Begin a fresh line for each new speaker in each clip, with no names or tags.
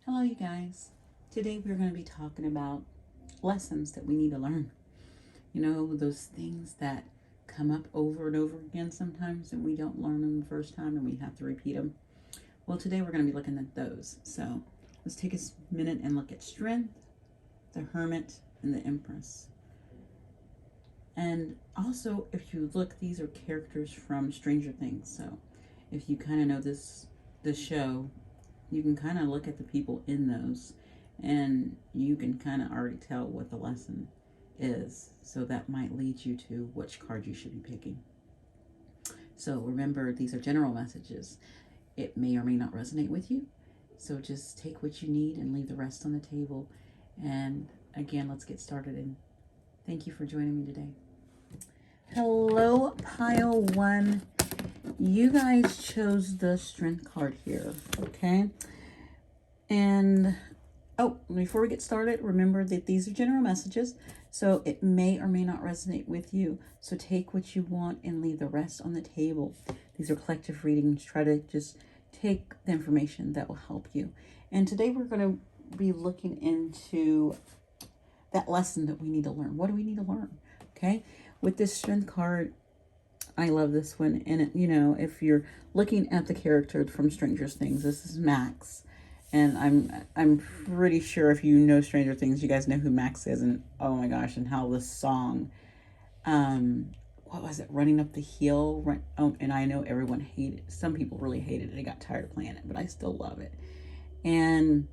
Hello, you guys. Today we're going to be talking about lessons that we need to learn. You know, those things that come up over and over again sometimes and we don't learn them the first time and we have to repeat them. Well, today we're going to be looking at those. So let's take a minute and look at Strength, the Hermit, and the Empress. And also, if you look, these are characters from Stranger Things. So if you kind of know this show, you can kind of look at the people in those and you can kind of already tell what the lesson is. So that might lead you to which card you should be picking. So remember, these are general messages. It may or may not resonate with you. So just take what you need and leave the rest on the table. And again, let's get started. And thank you for joining me today. Hello, pile one. You guys chose the Strength card here, okay? And before we get started, remember that these are general messages, so it may or may not resonate with you. So take what you want and leave the rest on the table. These are collective readings. Try to just take the information that will help you. And today we're going to be looking into that lesson that we need to learn. What do we need to learn? Okay, with this Strength card, I love this one. And you know, if you're looking at the character from Stranger Things, this is Max. And I'm pretty sure if you know Stranger Things, you guys know who Max is. And oh my gosh, and how this song, what was it? Running Up the Hill. And I know everyone hated. Some people really hated it. They got tired of playing it, but I still love it. And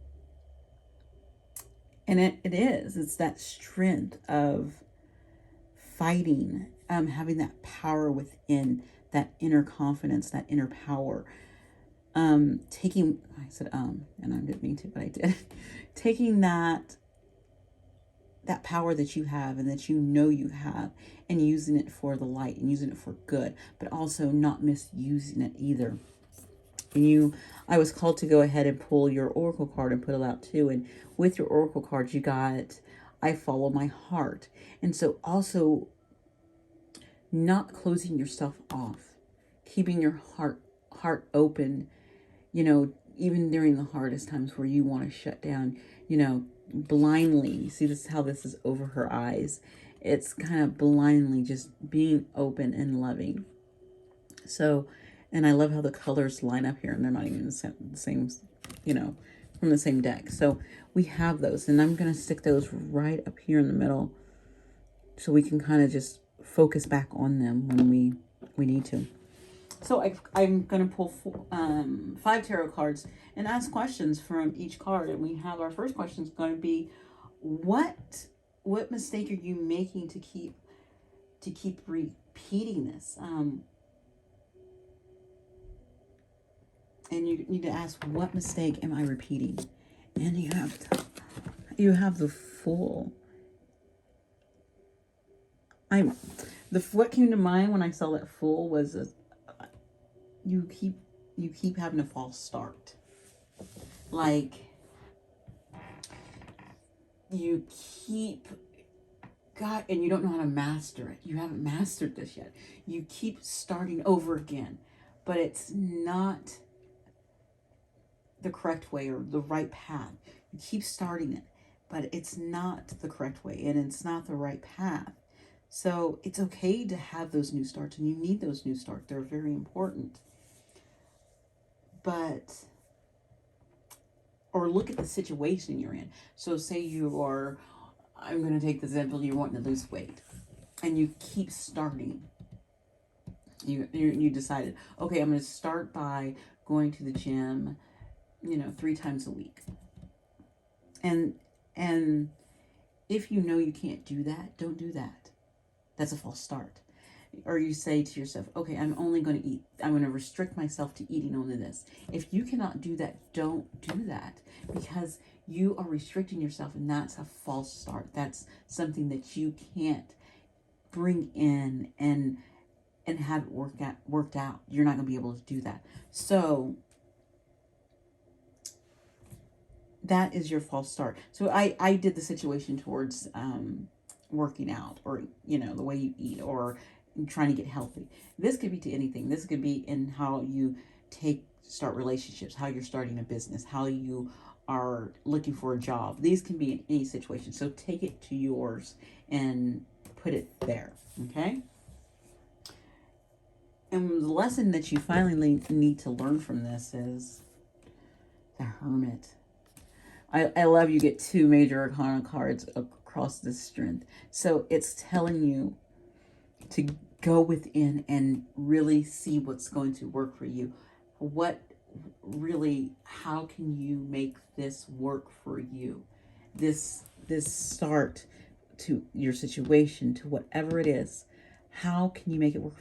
it is. It's that strength of fighting, having that power within, that inner confidence, that inner power. Taking, I said, and I didn't mean to, but I did. Taking that power that you have and that you know you have and using it for the light and using it for good, but also not misusing it either. I was called to go ahead and pull your oracle card and put it out too. And with your oracle cards, you got, I follow my heart. And so also not closing yourself off, keeping your heart open, you know, even during the hardest times where you want to shut down, you know, blindly. You see this, how this is over her eyes. It's kind of blindly just being open and loving. So, and I love how the colors line up here and they're not even the same, you know, from the same deck. So we have those, and I'm going to stick those right up here in the middle so we can kind of just focus back on them when we need to. So I'm going to pull 5 tarot cards and ask questions from each card. And we have our first question is going to be, what mistake are you making to keep repeating this? And you need to ask, what mistake am I repeating? And you have the Fool. What came to mind when I saw that Fool was you keep having a false start. Like, you keep and you don't know how to master it. You haven't mastered this yet. You keep starting over again, but it's not the correct way or the right path. You keep starting it, but it's not the correct way and it's not the right path. So it's okay to have those new starts, and you need those new starts. They're very important. Or look at the situation you're in. So say you are, I'm going to take the example, you're wanting to lose weight and you keep starting. You decided, okay, I'm going to start by going to the gym, 3 times a week. And if you know you can't do that, don't do that. That's a false start. Or you say to yourself, okay, I'm only going to eat. I'm going to restrict myself to eating only this. If you cannot do that, don't do that, because you are restricting yourself, and that's a false start. That's something that you can't bring in and have it worked out. You're not going to be able to do that. So that is your false start. So I did the situation towards working out, or the way you eat, or trying to get healthy. This could be to anything. This could be in how you start relationships, how you're starting a business, how you are looking for a job. These can be in any situation. So take it to yours and put it there. Okay? And the lesson that you finally need to learn from this is the Hermit. I love you get 2 major arcana cards across this strength. So it's telling you to go within and really see what's going to work for you. What really, how can you make this work for you? This start to your situation, to whatever it is, how can you make it work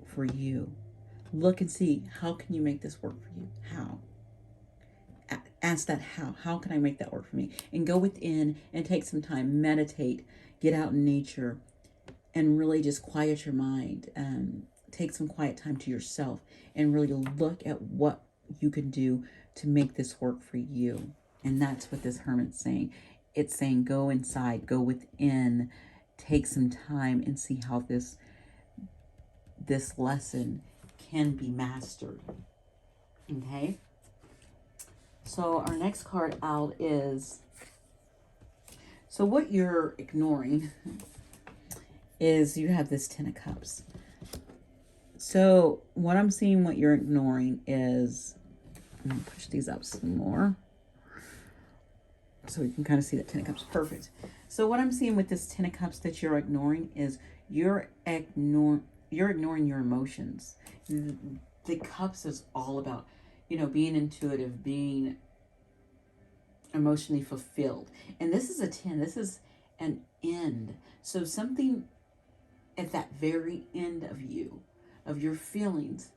for you? Look and see, how can you make this work for you? How? Ask that how. How can I make that work for me? And go within and take some time, meditate, get out in nature, and really just quiet your mind. Take some quiet time to yourself and really look at what you can do to make this work for you. And that's what this Hermit's saying. It's saying go inside, go within, take some time and see how this lesson can be mastered. Okay? So our next card out is, so what you're ignoring is you have this 10 of Cups. So what I'm seeing, what you're ignoring is, I'm going to push these up some more so you can kind of see that 10 of Cups. Perfect. So what I'm seeing with this 10 of Cups that you're ignoring is you're ignoring your emotions. The Cups is all about, being intuitive, being emotionally fulfilled. And this is a 10. This is an end. So something at that very end of you, of your feelings,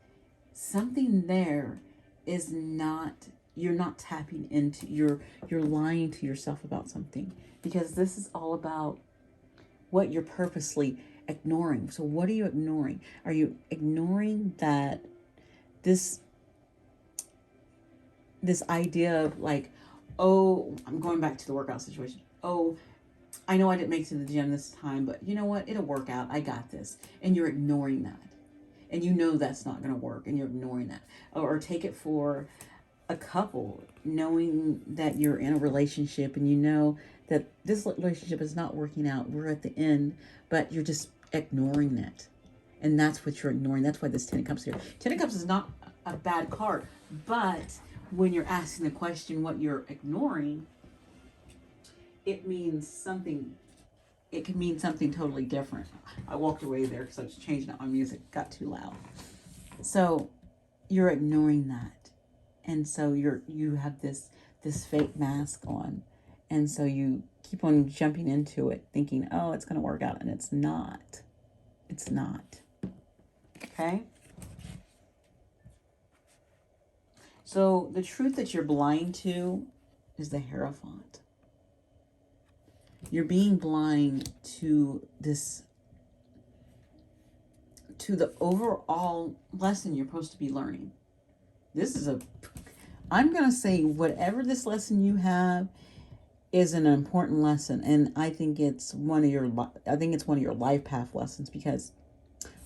something there is not, you're not tapping into, you're lying to yourself about something, because this is all about what you're purposely ignoring. So what are you ignoring? Are you ignoring that this idea of like, oh, I'm going back to the workout situation. Oh, I know I didn't make it to the gym this time, but you know what? It'll work out. I got this. And you're ignoring that. And you know that's not going to work, and you're ignoring that. Or take it for a couple, knowing that you're in a relationship and you know that this relationship is not working out. We're at the end, but you're just ignoring it. And that's what you're ignoring. That's why this 10 of Cups here. 10 of Cups is not a bad card, but when you're asking the question what you're ignoring, it means something. It can mean something totally different. I walked away there because I was changing up my music. It got too loud. So you're ignoring that. And so you have this fake mask on. And so you keep on jumping into it thinking, oh, it's going to work out. And it's not. It's not. Okay? So the truth that you're blind to is the Hierophant. You're being blind to this, to the overall lesson you're supposed to be learning. This is I'm going to say whatever this lesson you have is an important lesson. And I think it's one of your life path lessons, because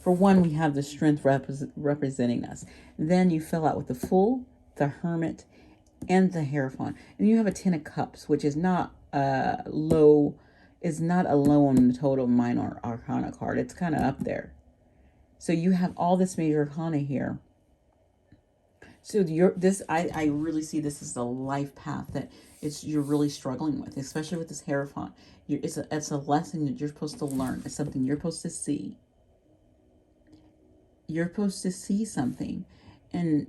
for one, we have the Strength representing us. Then you fill out with the Fool, the Hermit, and the Hierophant. And you have a 10 of Cups, which is not low, is not a low on the total minor arcana card. It's kind of up there. So you have all this major arcana here. So I really see this as the life path that you're really struggling with, especially with this Hierophant. It's a lesson that you're supposed to learn. It's something you're supposed to see. You're supposed to see something, and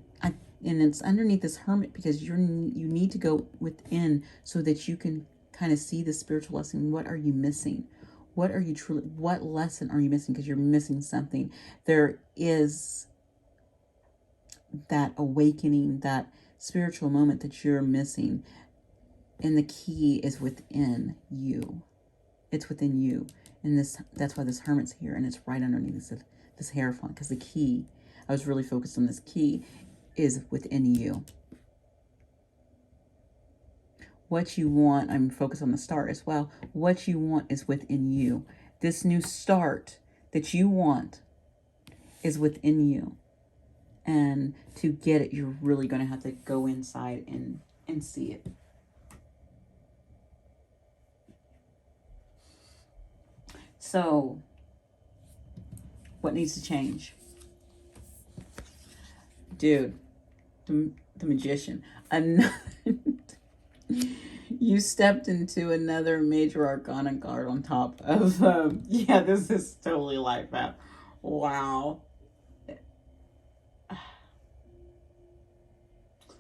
it's underneath this Hermit, because you need to go within so that you can kind of see the spiritual lesson. What are you missing? What lesson are you missing? Because you're missing something. There is that awakening, that spiritual moment that you're missing. And the key is within you. It's within you. And that's why this Hermit's here, and it's right underneath this Hierophant, because the key, I was really focused on this key, is within you. What you want, I'm focused on the start as well. What you want is within you. This new start that you want is within you. And to get it, you're really going to have to go inside and see it. So, what needs to change? Dude, the magician. Another, you stepped into another major arcana card on top of, yeah, this is totally life app. Wow.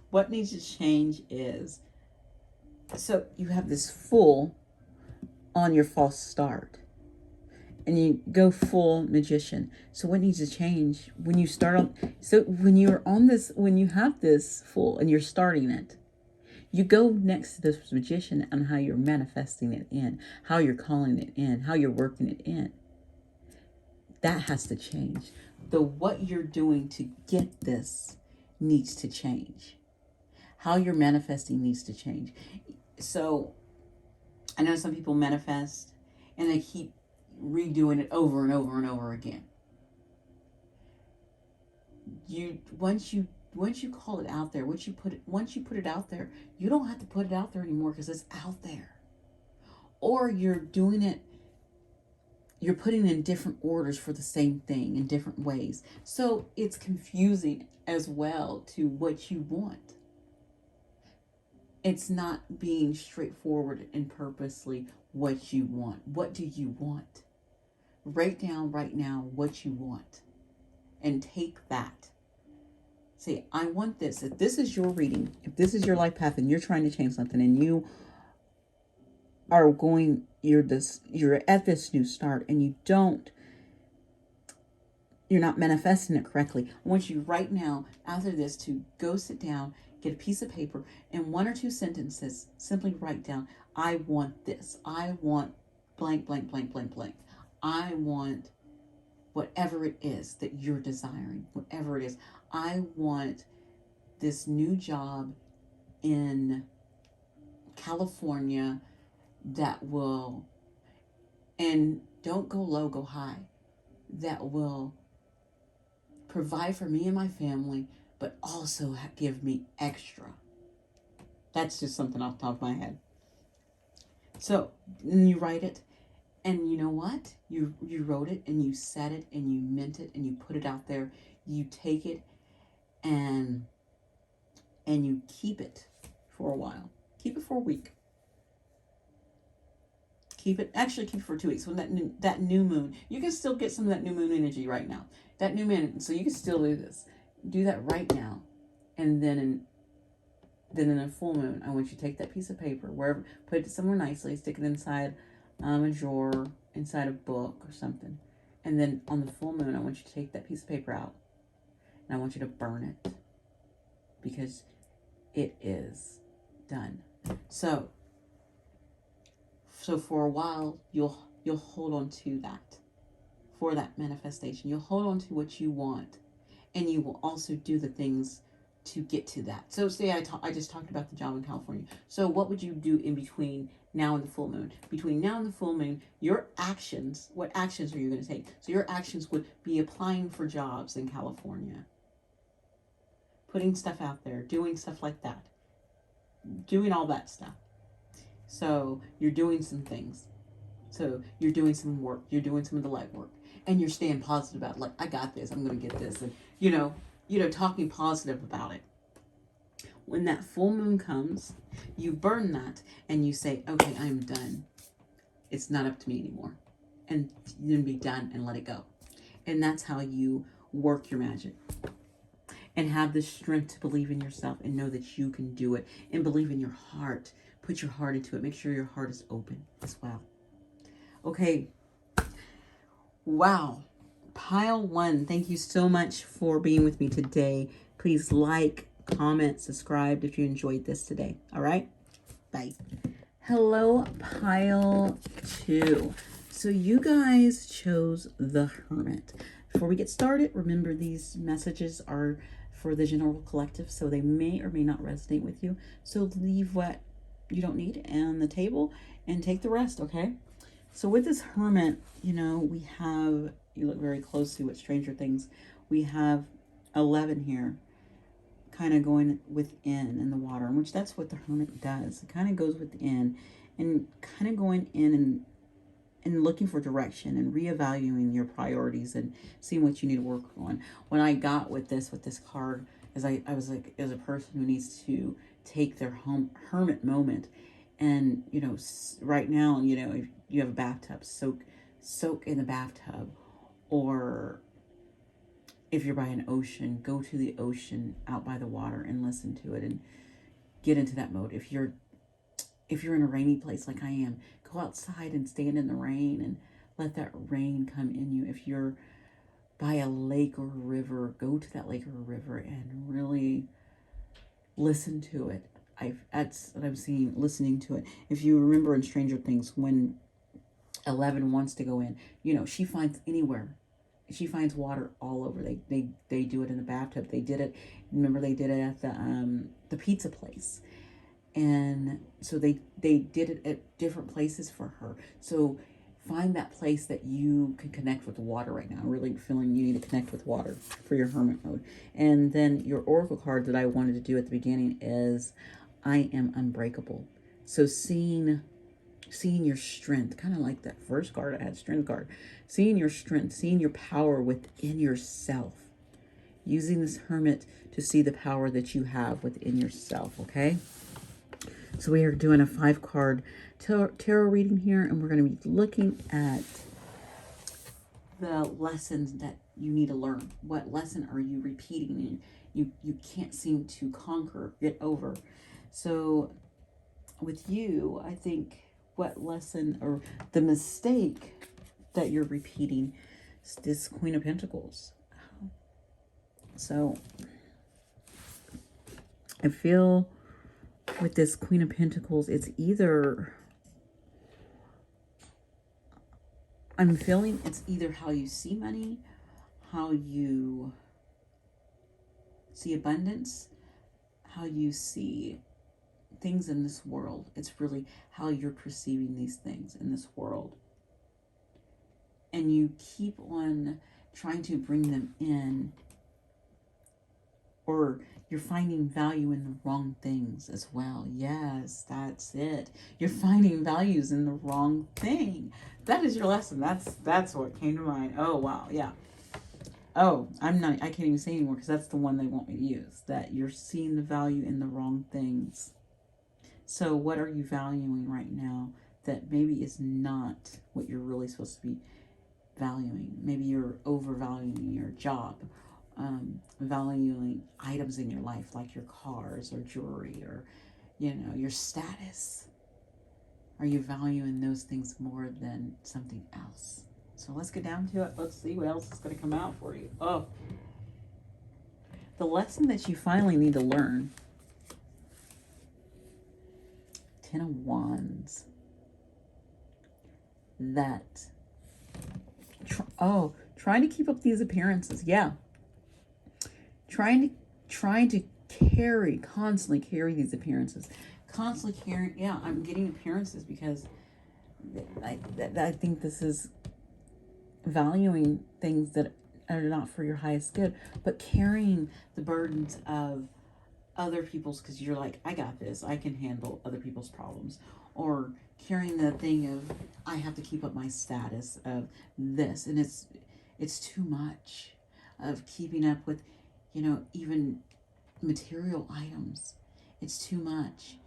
What needs to change is, so you have this Fool on your false start, and you go full magician. So what needs to change when you start on, so when you're on this, when you have this Fool and you're starting it, you go next to this magician on how you're manifesting it in, how you're calling it in, how you're working it in. That has to change. The what you're doing to get this needs to change. How you're manifesting needs to change. So I know some people manifest and they keep redoing it over and over and over again. Once you call it out there, once you put it out there, you don't have to put it out there anymore because it's out there. Or you're doing it, you're putting in different orders for the same thing in different ways. So it's confusing as well to what you want. It's not being straightforward and purposely what you want. What do you want? Write down right now what you want and take that. Say, I want this. If this is your reading, if this is your life path and you're trying to change something and you are going, you're at this new start and you're not manifesting it correctly. I want you right now after this to go sit down, get a piece of paper, and 1 or 2 sentences, simply write down, I want this. I want blank, blank, blank, blank, blank. I want whatever it is that you're desiring, whatever it is. I want this new job in California that will, and don't go low, go high, that will provide for me and my family, but also give me extra. That's just something off the top of my head. So, and you write it, and you know what? You wrote it, and you said it, and you meant it, and you put it out there. You take it, and you keep it for a while. Keep it for a week. Keep it for 2 weeks. When that new moon, you can still get some of that new moon energy right now. That new moon, so you can still do this. Do that right now, and then in a full moon, I want you to take that piece of paper, wherever, put it somewhere nicely, stick it inside a drawer, inside a book or something, and then on the full moon, I want you to take that piece of paper out, and I want you to burn it, because it is done. So for a while, you'll hold on to that, for that manifestation. You'll hold on to what you want, and you will also do the things to get to that. So say I just talked about the job in California. So what would you do in between now and the full moon? Between now and the full moon, your actions, what actions are you going to take? So your actions would be applying for jobs in California, putting stuff out there, doing stuff like that, doing all that stuff. So you're doing some things. So you're doing some work. You're doing some of the light work. And you're staying positive about it. Like, I got this. I'm going to get this. And, talking positive about it. When that full moon comes, you burn that and you say, okay, I'm done. It's not up to me anymore. And then be done and let it go. And that's how you work your magic. And have the strength to believe in yourself and know that you can do it. And believe in your heart. Put your heart into it. Make sure your heart is open as well. Okay. Wow. Pile 1. Thank you so much for being with me today. Please like, comment, subscribe if you enjoyed this today. All right? Bye. Hello, Pile 2. So you guys chose the Hermit. Before we get started, remember these messages are for the general collective, so they may or may not resonate with you. So leave what you don't need on the table and take the rest, okay? So with this Hermit, we have, you look very closely with Stranger Things, we have 11 here, kind of going within in the water, which that's what the Hermit does. It kind of goes within and kind of going in and and looking for direction and reevaluating your priorities and seeing what you need to work on. When I got with this card, is I was like, as a person who needs to take their hermit moment, and right now, if you have a bathtub, soak in the bathtub, or if you're by an ocean, go to the ocean out by the water and listen to it and get into that mode. If you're in a rainy place like I am, go outside and stand in the rain and let that rain come in you. If you're by a lake or a river, go to that lake or a river and really listen to it. That's what I'm seeing, listening to it. If you remember in Stranger Things, when 11 wants to go in, she finds anywhere. She finds water all over. They do it in the bathtub. They did it. Remember, they did it at the pizza place. And so they did it at different places for her. So find that place that you can connect with the water right now. I'm really feeling you need to connect with water for your hermit mode. And then your oracle card that I wanted to do at the beginning is I am unbreakable. So seeing your strength, kind of like that first card I had, strength card. Seeing your strength, seeing your power within yourself. Using this hermit to see the power that you have within yourself, okay? So we are doing a 5-card tarot reading here, and we're going to be looking at the lessons that you need to learn. What lesson are you repeating and you can't seem to conquer, get over? So with you, I think what lesson or the mistake that you're repeating is this Queen of Pentacles. So I feel with this Queen of Pentacles, it's either, I'm feeling it's either how you see money, how you see abundance, how you see things in this world. It's really how you're perceiving these things in this world. And you keep on trying to bring them in, or you're finding value in the wrong things as well. Yes, that's it. You're finding values in the wrong thing. That is your lesson. That's what came to mind. Oh, wow. Yeah. Oh, I can't even say anymore because that's the one they want me to use. That you're seeing the value in the wrong things. So what are you valuing right now that maybe is not what you're really supposed to be valuing? Maybe you're overvaluing your job. Valuing items in your life like your cars or jewelry or your status. Are you valuing those things more than something else? So let's get down to it. Let's see what else is going to come out for you. Oh, the lesson that you finally need to learn. 10 of Wands. That trying to keep up these appearances. Yeah. Trying to constantly carry these appearances. Constantly carrying, yeah, I'm getting appearances because I think this is valuing things that are not for your highest good, but carrying the burdens of other people's, because you're like, I got this, I can handle other people's problems. Or carrying the thing of, I have to keep up my status of this, and it's too much of keeping up with even material items. It's too much.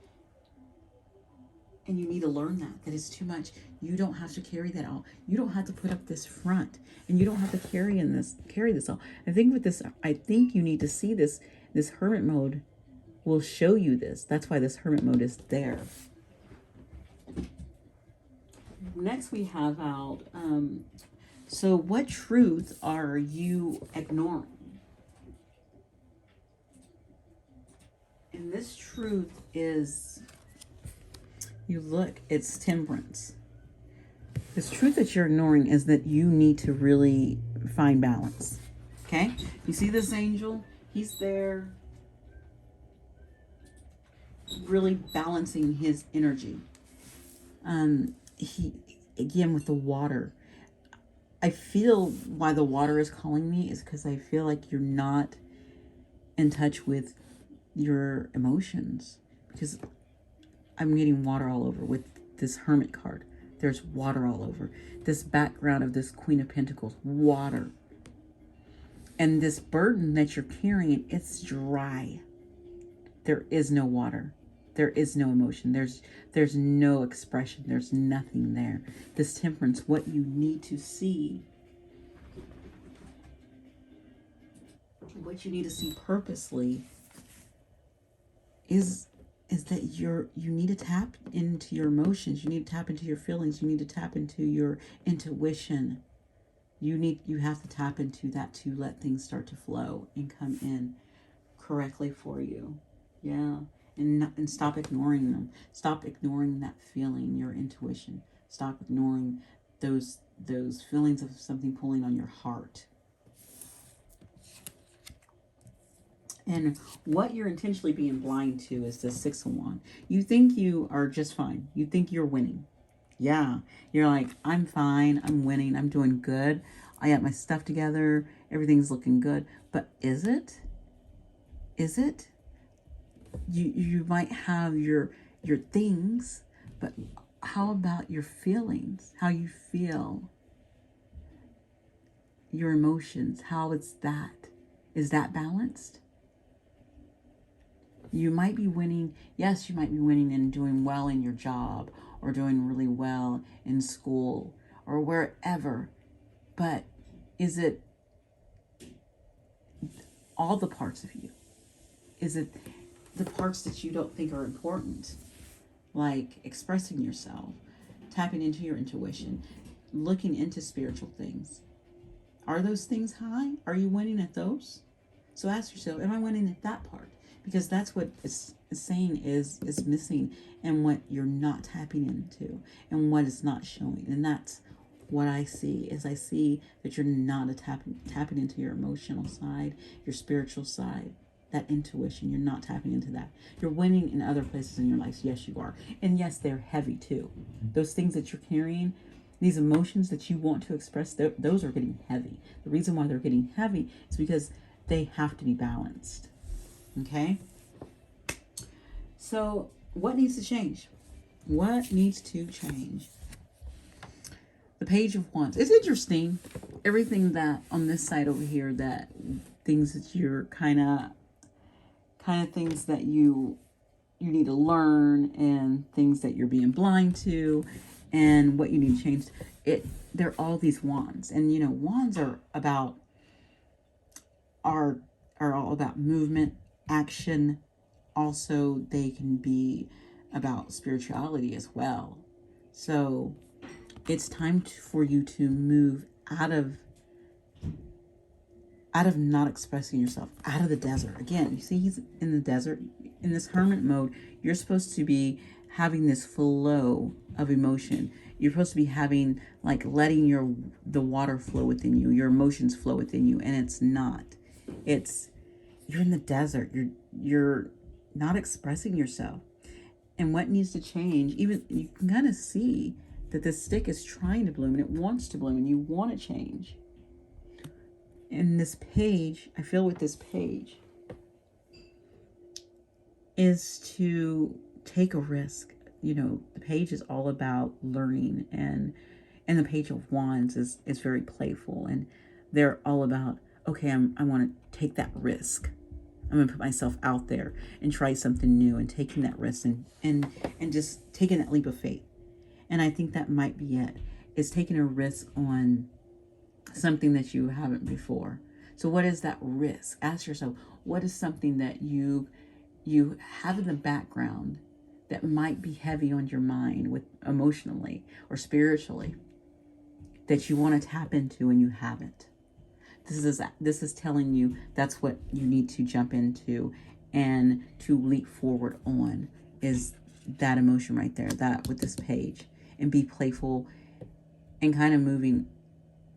And you need to learn that it's too much. You don't have to carry that all. You don't have to put up this front, and you don't have to carry this all. I think with this, I think you need to see this hermit mode will show you this. That's why this hermit mode is there. Next we have out, so what truth are you ignoring? And this truth is, it's Temperance. This truth that you're ignoring is that you need to really find balance. Okay? You see this angel? He's there really balancing his energy. He, again, with the water. I feel why the water is calling me is because I feel like you're not in touch with your emotions, because I'm getting water all over with this Hermit card. There's water all over. This background of this Queen of Pentacles, water. And this burden that you're carrying, it's dry. There is no water. There is no emotion. There's no expression. There's nothing there. This Temperance, what you need to see, what you need to see purposely is that you need to tap into your emotions. You need to tap into your feelings. You need to tap into your intuition. You have to tap into that to let things start to flow and come in correctly for you. Yeah. And stop ignoring them. Stop ignoring that feeling, your intuition. Stop ignoring those feelings of something pulling on your heart. And what you're intentionally being blind to is the Six of Wands. You think you are just fine. You think you're winning. Yeah. You're like, I'm fine. I'm winning. I'm doing good. I got my stuff together. Everything's looking good. But is it? Is it? You might have your things, but how about your feelings? How you feel? Your emotions, how is that? Is that balanced? You might be winning. Yes, you might be winning and doing well in your job or doing really well in school or wherever. But is it all the parts of you? Is it the parts that you don't think are important? Like expressing yourself, tapping into your intuition, looking into spiritual things. Are those things high? Are you winning at those? So ask yourself, am I winning at that part? Because that's what it's saying is missing, and what you're not tapping into, and what is not showing. And that's what I see, is I see that you're not tapping into your emotional side, your spiritual side, that intuition. You're not tapping into that. You're winning in other places in your life. Yes, you are. And yes, they're heavy too. Those things that you're carrying, these emotions that you want to express, those are getting heavy. The reason why they're getting heavy is because they have to be balanced. Okay? So what needs to change? What needs to change? The Page of Wands. It's interesting. Everything that on this side over here, that things that you're kind of things that you need to learn, and things that you're being blind to, and what you need to change. They're all these wands. And you know, wands are all about movement, action. Also, they can be about spirituality as well. So it's time for you to move out of not expressing yourself, out of the desert. Again, you see, he's in the desert, in this hermit mode. You're supposed to be having this flow of emotion. You're supposed to be having, like, letting the water flow within you, your emotions flow within you, and it's not. You're in the desert. You're not expressing yourself. And what needs to change, even you can kind of see that this stick is trying to bloom, and it wants to bloom, and you want to change. And this page, I feel with this page, is to take a risk. You know, the page is all about learning, and the Page of Wands is very playful, and they're all about, okay, I want to take that risk. I'm going to put myself out there and try something new, and taking that risk and just taking that leap of faith. And I think that might be it, is taking a risk on something that you haven't before. So what is that risk? Ask yourself, what is something that you have in the background that might be heavy on your mind, with emotionally or spiritually, that you want to tap into and you haven't? This is telling you that's what you need to jump into and to leap forward on, is that emotion right there, that with this page, and be playful and kind of moving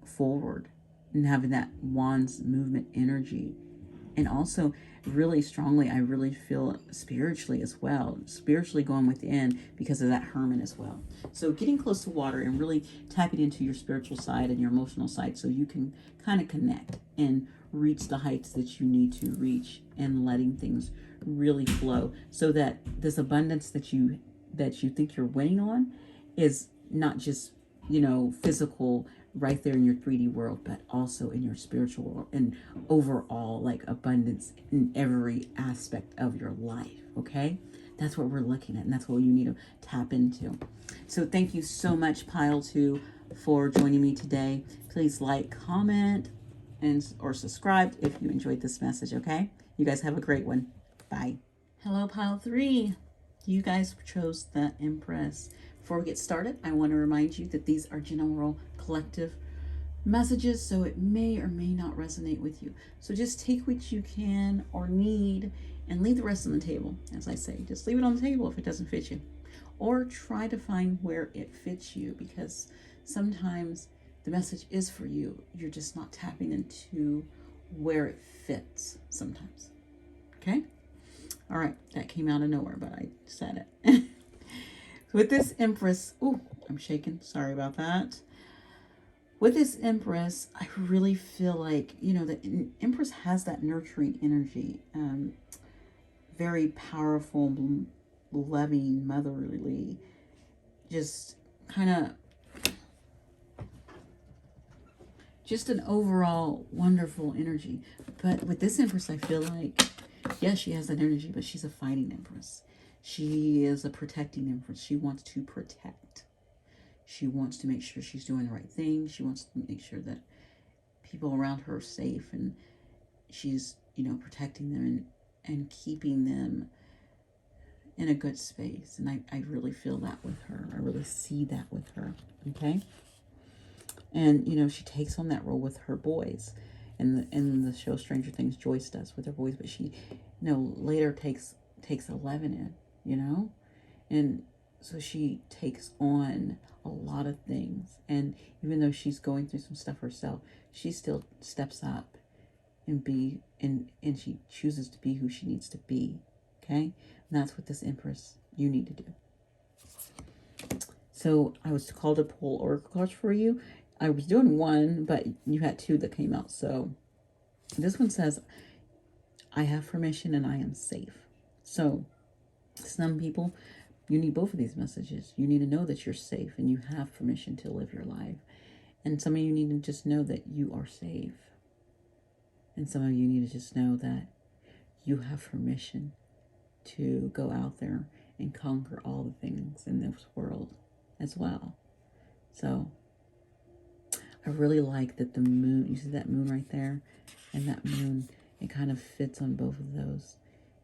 forward and having that Wands movement energy. And also really strongly, I really feel spiritually as well, spiritually going within, because of that Hermit as well. So getting close to water and really tapping into your spiritual side and your emotional side, so you can kind of connect and reach the heights that you need to reach, and letting things really flow, so that this abundance that you think you're winning on is not just, you know, physical right there in your 3D world, but also in your spiritual world and overall like abundance in every aspect of your life. Okay, that's what we're looking at, and that's what you need to tap into. So thank you so much, Pile 2, for joining me today. Please like, comment, and or subscribe if you enjoyed this message. Okay, you guys have a great one. Bye. Hello, Pile 3. You guys chose the Empress. Before we get started, I want to remind you that these are general collective messages, so it may or may not resonate with you. So just take what you can or need and leave the rest on the table. As I say, just leave it on the table if it doesn't fit you. Or try to find where it fits you, because sometimes the message is for you. You're just not tapping into where it fits sometimes. Okay? All right, that came out of nowhere, but I said it. With this Empress, ooh, I'm shaking. Sorry about that. With this Empress, I really feel like, you know, the Empress has that nurturing energy. Very powerful, loving, motherly, just kind of, just an overall wonderful energy. But with this Empress, I feel like, yes, she has that energy, but she's a fighting Empress. She is a protecting Empress. She wants to protect. She wants to make sure she's doing the right thing. She wants to make sure that people around her are safe, and she's, you know, protecting them and keeping them in a good space. And I really feel that with her. I really see that with her. Okay. And, you know, she takes on that role with her boys. In the show Stranger Things, Joyce does with her boys, but she, you know, later takes 11 in, you know? And so she takes on a lot of things. And even though she's going through some stuff herself, she still steps up and she chooses to be who she needs to be. Okay? And that's what this Empress, you need to do. So I was called to pull oracle cards for you. I was doing one, but you had two that came out. So this one says, I have permission and I am safe. So some people, you need both of these messages. You need to know that you're safe and you have permission to live your life. And some of you need to just know that you are safe. And some of you need to just know that you have permission to go out there and conquer all the things in this world as well. So I really like that the moon, you see that moon right there? And that moon, it kind of fits on both of those.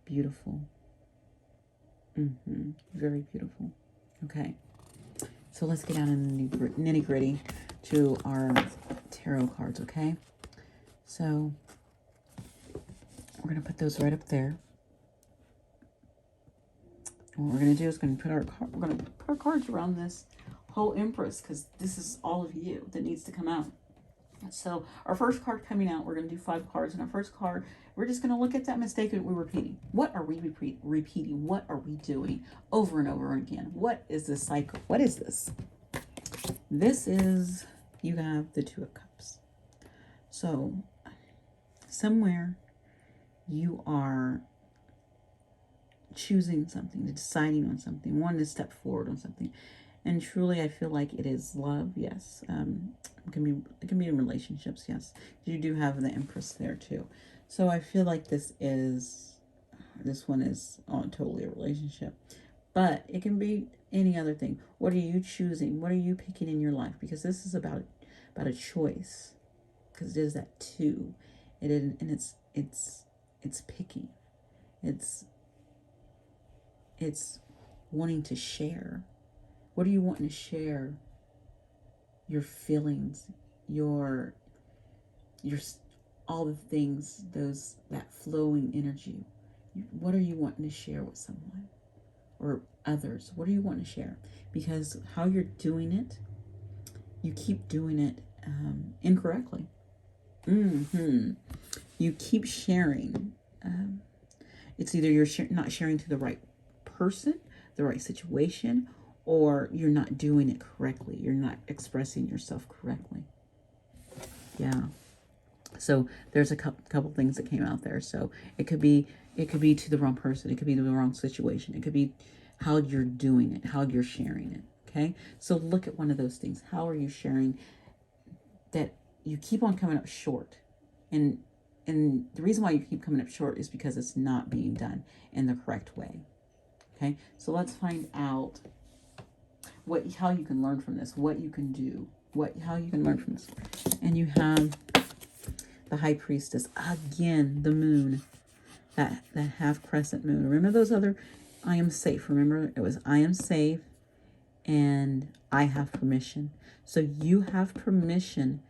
Beautiful. Very beautiful. Okay. So let's get down in the nitty gritty to our tarot cards, okay? So we're going to put those right up there. And what we're going to do is we're going to put our cards around this whole Empress, because this is all of you that needs to come out. So our first card coming out, we're going to do 5 cards. And our first card, we're just going to look at that mistake that we're repeating. What are we repeating? What are we doing over and over again? What is this cycle? What is this? This is, you have the 2 of Cups. So somewhere you are choosing something, deciding on something, wanting to step forward on something. And truly, I feel like it is love, yes. It can be in relationships, yes. You do have the Empress there too. So I feel like this one is totally a relationship. But it can be any other thing. What are you choosing? What are you picking in your life? Because this is about a choice. Because it is that 2. It is, and it's picky. It's wanting to share. What are you wanting to share? Your feelings, your all the things, that flowing energy. What are you wanting to share with someone or others? What are you wanting to share? Because how you're doing it, you keep doing it incorrectly. You keep sharing. It's either you're not sharing to the right person, the right situation, or you're not doing it correctly. You're not expressing yourself correctly. Yeah. So there's a couple things that came out there. So it could be to the wrong person. It could be to the wrong situation. It could be how you're doing it, how you're sharing it. Okay, so look at one of those things. How are you sharing that you keep on coming up short? And the reason why you keep coming up short is because it's not being done in the correct way. Okay, so let's find out how you can learn from this, what you can do, how you can learn from this. And you have the High Priestess again, the moon, that half crescent moon. Remember those other, I am safe. Remember, it was I am safe and I have permission. So you have permission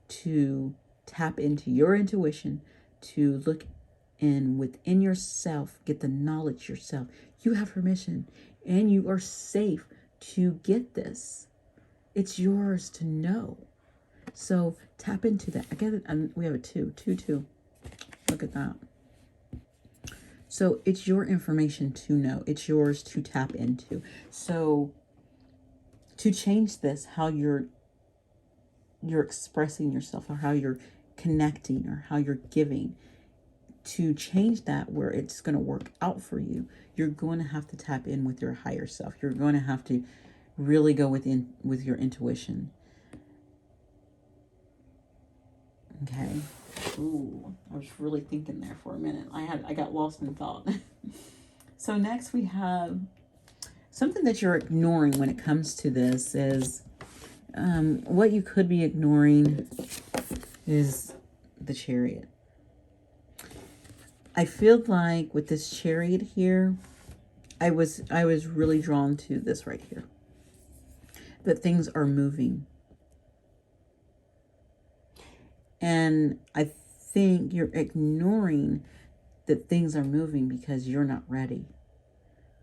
to tap into your intuition, to look in within yourself, get the knowledge yourself. You have permission and you are safe to get this. It's yours to know. So tap into that. I get it. We have a 2. Look at that. So it's your information to know. It's yours to tap into. So to change this, how you're expressing yourself, or how you're connecting, or how you're giving, to change that where it's going to work out for you, you're going to have to tap in with your higher self. You're going to have to really go with your intuition. Okay. Ooh, I was really thinking there for a minute. I got lost in thought. So next we have something that you're ignoring when it comes to this is what you could be ignoring is the Chariot. I feel like with this Chariot here, I was really drawn to this right here. That things are moving. And I think you're ignoring that things are moving because you're not ready.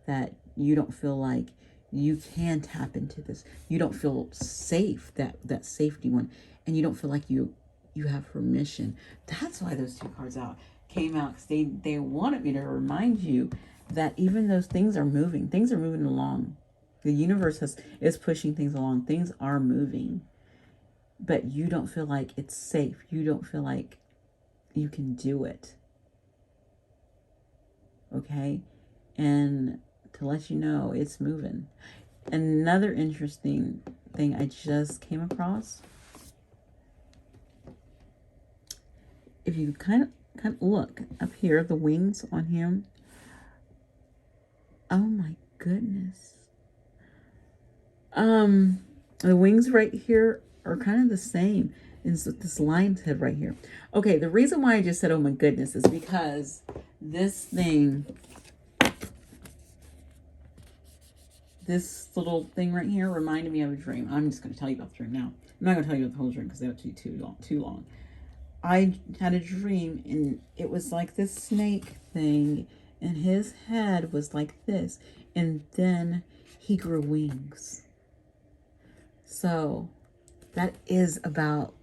That you don't feel like you can tap into this. You don't feel safe, that safety one. And you don't feel like you have permission. That's why those 2 cards came out. Because they wanted me to remind you that even those things are moving. Things are moving along. The universe is pushing things along. Things are moving. But you don't feel like it's safe. You don't feel like you can do it. Okay? And to let you know, it's moving. Another interesting thing I just came across. If you kind of look up here, the wings on him. Oh my goodness. The wings right here are kind of the same as this lion's head right here. Okay, the reason why I just said, oh my goodness, is because this thing, this little thing right here reminded me of a dream. I'm just going to tell you about the dream now. I'm not going to tell you about the whole dream because that would be too long. I had a dream and it was like this snake thing and his head was like this. And then he grew wings. So that is about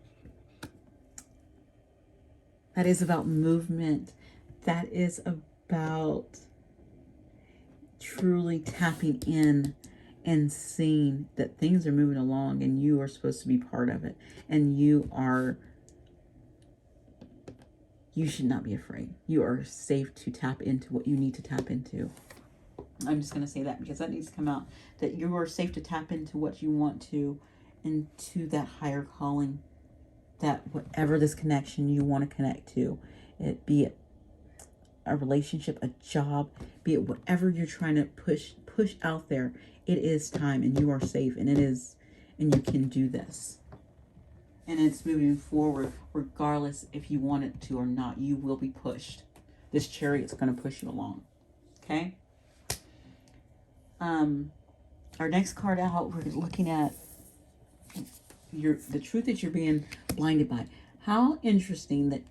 movement. That is about truly tapping in and seeing that things are moving along and you are supposed to be part of it. And you should not be afraid. You are safe to tap into what you need to tap into. I'm just going to say that because that needs to come out. That you are safe to tap into what you want to, into that higher calling. That whatever this connection you want to connect to, be it a relationship, a job, be it whatever you're trying to push out there, it is time and you are safe and you can do this. And it's moving forward regardless if you want it to or not. You will be pushed. This Chariot's going to push you along. Okay? Our next card out, we're looking at the truth that you're being blinded by. How interesting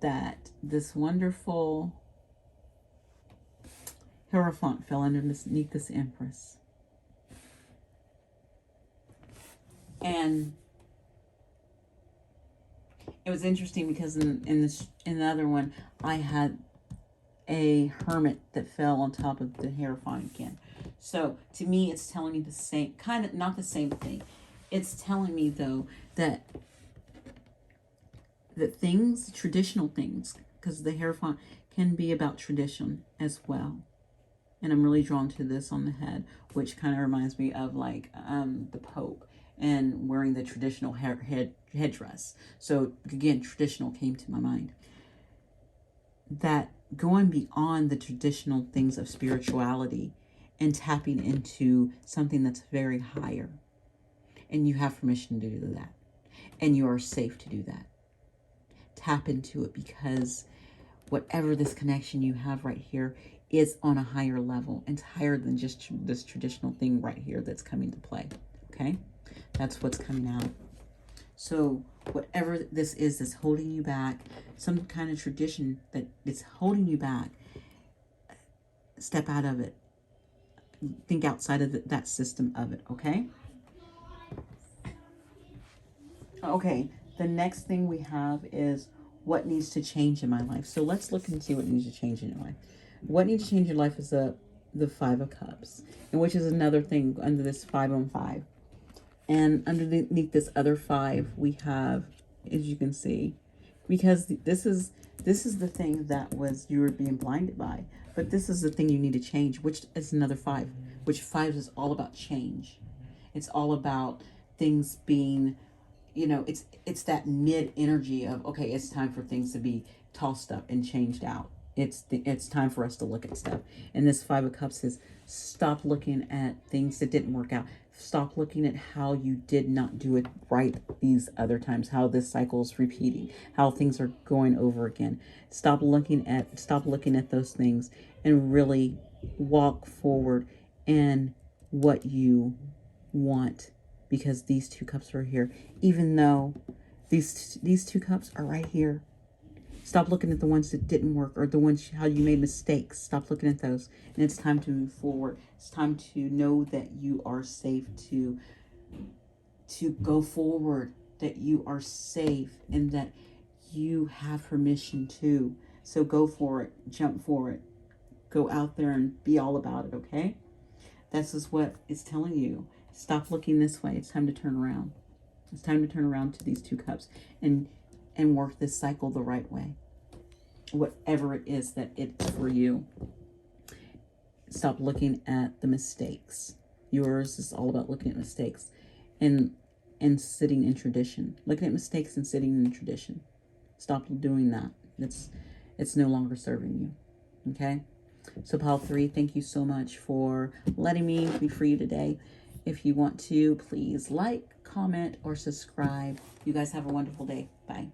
that this wonderful Hierophant fell underneath this Empress. And it was interesting because in the other one, I had a Hermit that fell on top of the Hierophant again. So to me, it's telling me the same, kind of, not the same thing. It's telling me though that things, traditional things, because the Hierophant can be about tradition as well. And I'm really drawn to this on the head, which kind of reminds me of like the Pope and wearing the traditional headdress. So again, traditional came to my mind. That going beyond the traditional things of spirituality and tapping into something that's very higher. And you have permission to do that. And you are safe to do that. Tap into it, because whatever this connection you have right here is on a higher level. It's higher than just this traditional thing right here that's coming to play. Okay? That's what's coming out. So whatever this is that's holding you back, some kind of tradition that is holding you back, step out of it. Think outside of that system of it, okay? Okay, the next thing we have is what needs to change in my life. So let's look and see what needs to change in your life. What needs to change in your life is the Five of Cups, and which is another thing under this 5 on 5. And underneath this other 5, we have, as you can see, because this is the thing that was you were being blinded by, but this is the thing you need to change, which is another 5, which 5 is all about change. It's all about things being, you know, it's that mid energy of, okay, it's time for things to be tossed up and changed out. It's time for us to look at stuff. And this 5 of Cups says, stop looking at things that didn't work out. Stop looking at how you did not do it right these other times, how this cycle is repeating, how things are going over again. Stop looking at those things and really walk forward in what you want, because these 2 cups are here. Even though these 2 cups are right here. Stop looking at the ones that didn't work, or the ones how you made mistakes. Stop looking at those. And it's time to move forward. It's time to know that you are safe to go forward, that you are safe, and that you have permission to. So go for it. Jump for it. Go out there and be all about it, okay? This is what it's telling you. Stop looking this way. It's time to turn around. It's time to turn around to these 2 cups and work this cycle the right way. Whatever it is that it's for you. Stop looking at the mistakes. Yours is all about looking at mistakes and sitting in tradition. Looking at mistakes and sitting in tradition. Stop doing that. It's no longer serving you. Okay? So pile 3, thank you so much for letting me be free today. If you want to, please like, comment, or subscribe. You guys have a wonderful day. Bye.